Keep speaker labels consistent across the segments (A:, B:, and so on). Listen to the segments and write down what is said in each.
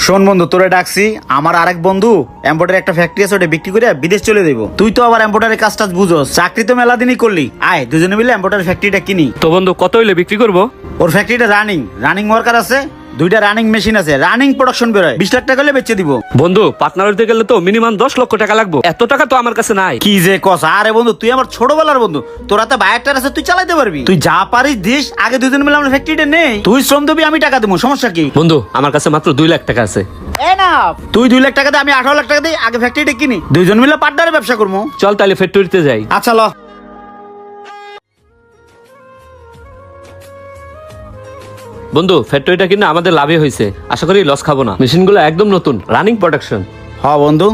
A: শোন বন্ধু, তোরে ডাকছি। আমার আরেক বন্ধু এম্বয়ডারি একটা ফ্যাক্টরি আছে, ওটা বিক্রি করে বিদেশ চলে দেবো। তুই তো আবার এম্বয়ডারি কাজটা বুঝোস, চাকরি তো মেলা দিনই করলি। আয় দুজনে মিলে এম্বয়ডারি ফ্যাক্টরিটা কিনি।
B: তো বন্ধু কত হইলে বিক্রি করবো?
A: ওর ফ্যাক্টরিটা রানিং ওয়ার্কার আছে, দুইটা রানিং মেশিন আছে, রানিং প্রোডাকশন বেরোয়। 20 লাখ টাকা হলে বেচে দিব।
B: বন্ধু পার্টনার হইতে গেলে তো মিনিমাম 10 লক্ষ টাকা লাগবে, এত টাকা তো আমার কাছে নাই।
A: কি যে কস! আরে বন্ধু, তুই আমার ছোটবেলার বন্ধু, তোর হাতে বায়ারটার আছে, তুই চালাইতে পারবি। তুই যা পারিস দিস, আগে দুজন মিলে আমার ফ্যাক্টরিটা নেই। তুই শ্রম দিবি, আমি টাকা দেবো, সমস্যা কি?
B: বন্ধু আমার কাছে মাত্র 2 লাখ টাকা আছে।
A: তুই 2 লাখ টাকা দে, আমি 18 লাখ টাকা দিই, আগে ফ্যাক্টরিটা কিনি, দুইজন মিলে পার্টনারে ব্যবসা করবো।
B: চল তাহলে ফ্যাক্টরিতে যাই।
A: আচ্ছা ল।
B: বন্ধু ফ্যাক্টরিটা কিনা আমাদের লাভই হয়েছে, আশা করি লস খাবো না। মেশিনগুলো একদম নতুন, রানিং প্রোডাকশন।
A: হ্যাঁ বন্ধু।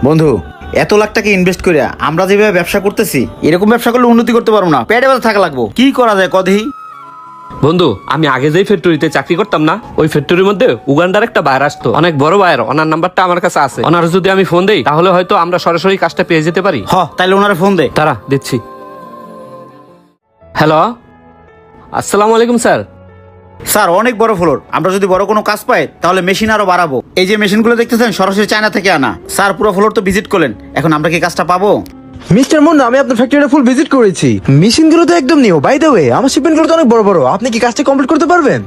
A: বন্ধু, এত লাখ টাকা ইনভেস্ট করে আমরা যেভাবে ব্যবসা করতেছি, এরকম ব্যবসা করলে উন্নতি করতে পারবো না, পেটে ব্যথা থাকা লাগবো। কি করা যায় কদি?
B: বন্ধু আমি আগে যেই ফ্যাক্টরিতে চাকরি করতাম না, ওই ফ্যাক্টরির মধ্যে উগান্ডার একটা বায়ার আসতো, অনেক বড় বায়ার। ওনার নাম্বারটা আমার কাছে আছে, ওনার যদি আমি ফোন দেই তাহলে হয়তো আমরা সরাসরি কাজটা পেয়ে যেতে পারি।
A: তাইলে ওনারে ফোন দে।
B: তারা দিচ্ছি। হ্যালো, আসসালামু আলাইকুম স্যার।
A: স্যার, অনেক বড় ফ্লোর, আমরা যদি বড় কোনো কাজ পাই তাহলে মেশিন আরো বাড়াবো। এই যে মেশিনগুলো দেখতেছেন সরাসরি চায়না থেকে আনা। স্যার, পুরো ফ্লোর তো ভিজিট করলেন, এখন আমরা কি কাজটা পাবো?
C: মিস্টার মুন্না, আমি আপনার ফ্যাক্টরিটা ফুল ভিজিট করেছি। মেশিনগুলো তো একদম নিউ। বাই দ্য ওয়ে, আমার শিপমেন্টগুলো তো অনেক বড় বড়। আপনি কি কাজটা কমপ্লিট করতে পারবেন?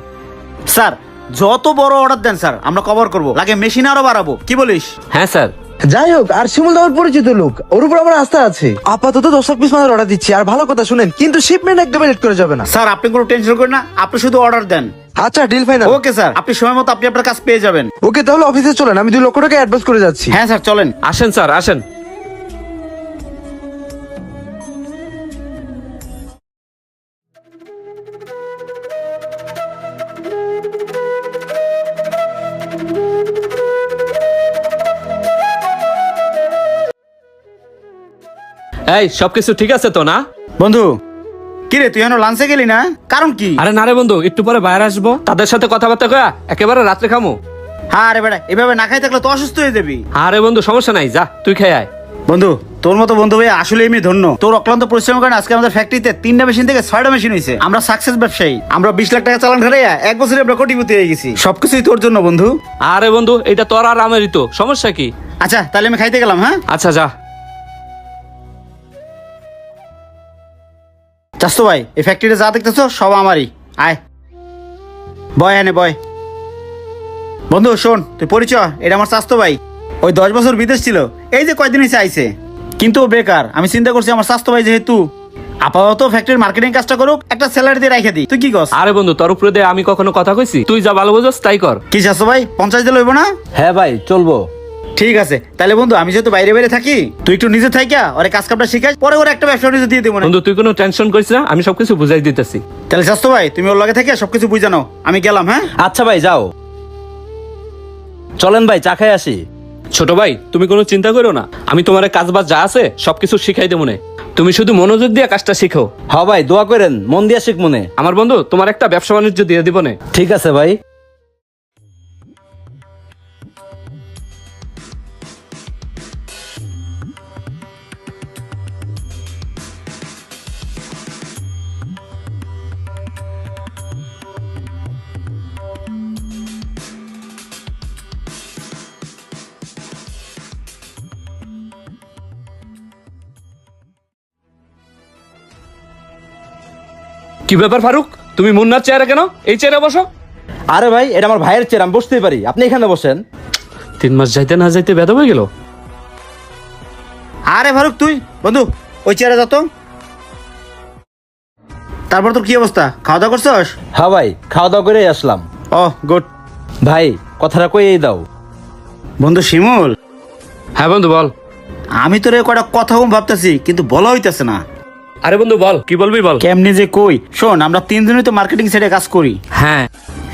A: স্যার, যত বড় অর্ডার দেন স্যার, আমরা কভার করবো, লাগে মেশিন আরো বাড়াবো। কি বলিস?
B: হ্যাঁ স্যার।
C: যাই হোক, আর শিমুল দাওয়ার পরিচিত লোক, ওর উপর আমার আস্থা আছে। আপাতত 10 লাখ পিস মালের অর্ডার দিচ্ছি। আর ভালো কথা শুনেন, কিন্তু শিপমেন্ট একদম লেট করে যাবে না।
A: স্যার, আপনি কোনো টেনশন করেন না, আপনি শুধু অর্ডার দেন।
C: আচ্ছা, ডিল ফাইনাল।
A: ওকে স্যার, আপনি সময় মতো আপনি আপনার কাজ পেয়ে যাবেন।
C: ওকে, তাহলে অফিসে চলেন, আমি 2 লক্ষ টাকা অ্যাডভান্স করে যাচ্ছি।
A: হ্যাঁ স্যার, চলেন।
B: আসেন স্যার, আসেন। এই সবকিছু ঠিক আছে তো না?
A: বন্ধু, কি রে, তুই এখনো লাঞ্চে গেলি না? কারণ কি?
B: আরে না রে বন্ধু, একটু পরে বাইরে আসবো, তাদের সাথে কথাবার্তা কয়া একেবারে রাত্রে খামো।
A: হ্যাঁ রে বেটা, এভাবে না খাই থাকলে তো অসুস্থ হয়ে যাবি।
B: আরে বন্ধু সমস্যা নাই, যা তুই খেয়ে আয়।
A: বন্ধু, তোর মতো বন্ধু ভাই আসলে আমি ধন্য। তোর অক্লান্ত পরিশ্রমের কারণে আজকে আমাদের ফ্যাক্টরিতে 3টা মেশিন থেকে 6টা মেশিন হয়েছে। আমরা সাকসেস ব্যবসায়ী। আমরা 20 লাখ টাকা চালান ঘরে 1 বছরে আমরা কোটিপতি হয়ে গেছি। সবকিছুই তোর জন্য বন্ধু।
B: আরে বন্ধু, এটা তোর আর আমারই তো, সমস্যা কি?
A: আচ্ছা তাহলে আমি খাইতে গেলাম। হ্যাঁ
B: আচ্ছা যা।
A: চাস্তো ভাই, এই ফ্যাক্টরিতে যা দেখতেছো সব আমারই। আয় বয়, এনে বয়। বন্ধু শোন, তুই পরিচয়, এটা আমার চাস্তো ভাই। ওই 10 বছর বিদেশ ছিল, এই যে কয়দিন এসে আইছে, কিন্তু ও বেকার। আমি চিন্তা করছি আমার চাস্তো ভাই যেহেতু, আপাতত ফ্যাক্টরির মার্কেটিং কাজটা করুক, একটা স্যালারি দিয়ে রাখে দিই। তুই কি কস?
B: আরে বন্ধু, তোর উপরে দিয়ে আমি কখনো কথা কইছি? তুই যা ভালো বুঝোস তাই কর।
A: কি চাস্তো ভাই, 50 দিলে হইব না?
C: হ্যাঁ ভাই, চলবো।
A: ঠিক আছে তাহলে বন্ধু, আমি যেহেতু বাইরে বাইরে থাকি, তুই একটু নিজে থাইকা ওরে কাজ কামটা শিখাই, পরে ওর একটা ব্যবসা নিজে দিয়ে দেবো না।
B: বন্ধু তুই কোনো টেনশন করিস না, আমি সবকিছু বুঝাই দিতেছি।
A: তাহলে চাস্তো ভাই, তুমি ওর লগে থেকে সবকিছু বুঝে নাও, আমি গেলাম। হ্যাঁ
D: আচ্ছা ভাই, যাও। চলেন ভাই, চা খাই আসি।
B: ছোট ভাই তুমি কোনো চিন্তা করো না, আমি তোমার কাজ বাজ যা আছে সবকিছু শিখাই দেবো না। তুমি শুধু মনোযোগ দিয়ে কাজটা শিখো।
D: হ ভাই, দোয়া করেন, মন দিয়া শিখ মনে।
B: আমার বন্ধু তোমার একটা ব্যবসা বাণিজ্য দিয়ে দিব না।
D: ঠিক আছে ভাই।
B: কি ব্যাপার ফারুক, তুমি মুন্নার চেয়ারে কেন? এই চেয়ারে বসো।
D: আরে ভাই, এটা আমার ভাইয়ের চেয়ার, আমি বসতেই পারি, আপনি এখানে বসেন।
B: 3 মাস যাইতে না যাইতে বেদ হয়ে গেল।
A: আরে ফারুক, তুই বন্ধু ওই চেয়ারে যা তো। তারপর তোর কি অবস্থা, খাওয়া দাওয়া করছস?
D: হ্যাঁ ভাই, খাওয়া দাওয়া করেই আসলাম।
A: গুড।
D: ভাই কথাটা কইই দাও।
A: বন্ধু শিমুল,
B: হ্যাঁ বন্ধু বল।
A: আমি তোর কয়টা কথা ভাবতেছি, কিন্তু বলা হইতেছে না।
B: আরে বন্ধু বল, কি বলবি বল।
A: কেমনি যে কই, শোন, আমরা 3 জনই তো মার্কেটিং সাইডে কাজ করি।
B: হ্যাঁ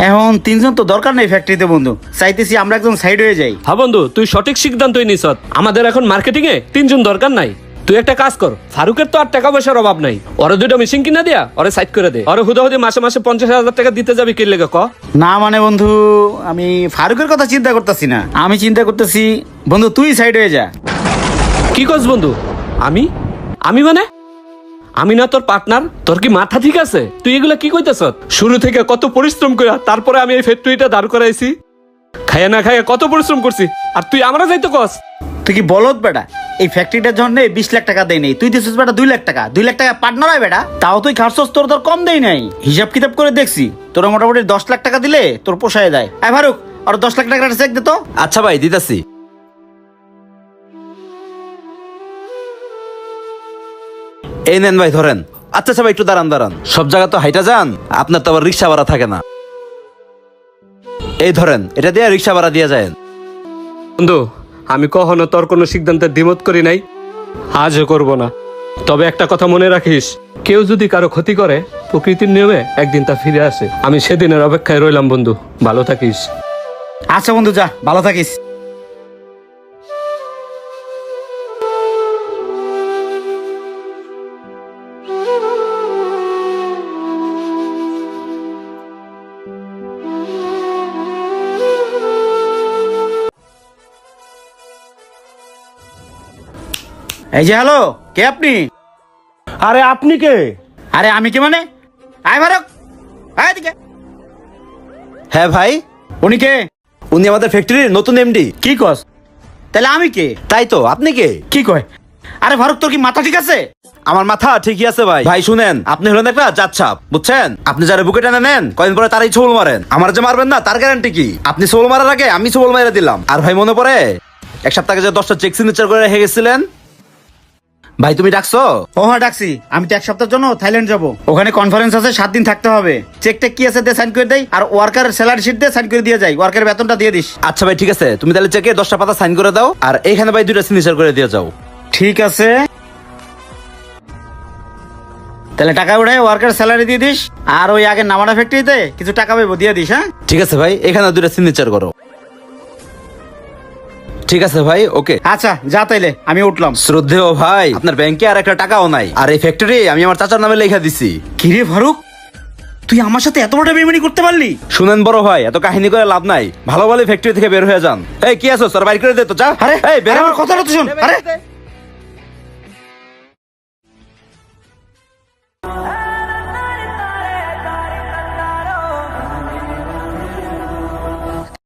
A: এখন 3 জন তো দরকার নেই ফ্যাক্টরিতে বন্ধু, চাইতেছি আমরা একজন সাইড হয়ে যাই।
B: হ্যাঁ বন্ধু, তুই সঠিক সিদ্ধান্তই নিস। আমাদের এখন মার্কেটিং এ 3 জন দরকার নাই। তুই একটা কাজ কর, ফারুকের তো আর টাকা পয়সার অভাব নাই, ওরে 2টা মেশিন কিনা দিয়া ওরে সাইড করে দে। ওরে হুদাহুদি মাসে মাসে 50,000 টাকা দিতে যাবি, কি লেগে ক?
A: না মানে বন্ধু, আমি ফারুকের কথা চিন্তা করতেছি না, আমি চিন্তা করতেছি বন্ধু তুই সাইড হয়ে যা।
B: কি কস বন্ধু? আমি আমি মানে আমি না তোর পার্টনার? তোর কি মাথা ঠিক আছে? তুই এগুলা কি কইতেছ? শুরু থেকে কত পরিশ্রম করে তারপরে আমি এই ফ্যাক্টরিটা দাঁড় করাইছি। খাইয়া না খাইয়া কত পরিশ্রম করছি, আর তুই আমরা যাইতো কস?
A: তুই কি বলত বেটা? এই ফ্যাক্টরিটার জন্য 20 লাখ টাকা দেয় নেই, তুই দিছিস বেটা 2 লাখ টাকা। 2 লাখ টাকা পার্টনার হয় বেটা, তাও তুই খারছস, তোর কম দেই নাই। হিসাব কিতাব করে দেখছি তোরা মোটামুটি 10 লাখ টাকা দিলে তোর পোষায় যায়। ফারুক, আর 10 লাখ টাকার চেক দে তো।
D: আচ্ছা ভাই, দিতাছি। এই নেন ভাই, ধরেন। আচ্ছা আচ্ছা ভাই, একটু দাঁড়ান দাঁড়ান, সব জায়গা তো হাইটা যান, আপনার তো আবার রিক্সা ভাড়া থাকে না। এই ধরেন, এটা দিয়ে রিক্সা ভাড়া দিয়ে যায়।
B: বন্ধু, আমি কখনো তোর কোনো সিদ্ধান্তের দ্বিমত করি নাই, আজও করব না। তবে একটা কথা মনে রাখিস, কেউ যদি কারো ক্ষতি করে প্রকৃতির নিয়মে একদিন তা ফিরে আসে। আমি সেদিনের অপেক্ষায় রইলাম বন্ধু, ভালো থাকিস।
A: আচ্ছা বন্ধু, যা, ভালো থাকিস। এই যে, হ্যালো, কে আপনি?
E: আরে আপনি কে?
A: আরে আমি কে মানে? আয় ফারুক, আয় এদিকে।
D: হ্যাঁ ভাই,
A: উনি কে?
D: উনি আমাদের ফ্যাক্টরির নতুন এমডি।
A: কি কস? তাহলে আমি কে?
D: তাই তো, আপনি কে?
A: কি কয়? আরে ফারুক, তোর কি মাথা ঠিক আছে?
D: আমার মাথা ঠিকই আছে ভাই। ভাই শুনেন, আপনি হলেন একটা জাতছাপ, বুঝছেন? আপনি যারা বুকে টেনে নেন, কয়েকদিন পরে তারাই ছোবল মারেন। আমার যে মারবেন না, তার গ্যারান্টি কি? আপনি ছোবল মারার আগে আমি ছোবল মেরে দিলাম। আর ভাই মনে পড়ে এক সপ্তাহ আগে যে 10টা চেক সিগনেচার করে রেখে গেছিলেন? ভাই তুমি ডাকছো?
A: ও হ্যাঁ, ডাকছি। আমি তো 1 সপ্তাহের জন্য থাইল্যান্ড যাব, ওখানে কনফারেন্স আছে, 7 দিন থাকতে হবে। চেকটা কি আছে দিয়ে সাইন করে দেই, আর ওয়ার্কার স্যালারি শিট দিয়ে সাইন করে দিয়ে যাই, ওয়ার্কারের বেতনটা দিয়ে দিস।
D: আচ্ছা ভাই ঠিক আছে, তুমি তাহলে চেকে 10টা পাতা সাইন করে দাও, আর এইখানে ভাই 2টা সিগনেচার করে দিয়ে যাও।
A: ঠিক আছে, তাহলে টাকা উঠায় ওয়ার্কার স্যালারি দিয়ে দিস, আর ওই আগে নামানা ফ্যাক্টরিতে কিছু টাকা পাবো, দিয়ে দিস। হ্যাঁ
D: ঠিক আছে ভাই, এখানে 2টা সিগনেচার করো। ঠিক আছে ভাই, ওকে।
A: আচ্ছা, যা তাইলে, আমি উঠলাম।
D: শ্রদ্ধেয় ভাই, আপনার ব্যাংকে আর একটা টাকাও নাই, আর এই ফ্যাক্টরি আমি আমার চাচার নামে লেখা দিছি।
A: কিরে ফারুক, তুই আমার সাথে এত বড় বেইমানি করতে পারলি?
D: শুনেন বড় ভাই, এত কাহিনী করে লাভ নাই, ভালো ভালো ফ্যাক্টরি থেকে বের হয়ে যান। এই কি আছো স্যার, বাইর করে দে তো, যা।
A: আরে
D: এই বের
A: আরে, আমার কথাটা তো শোন। আরে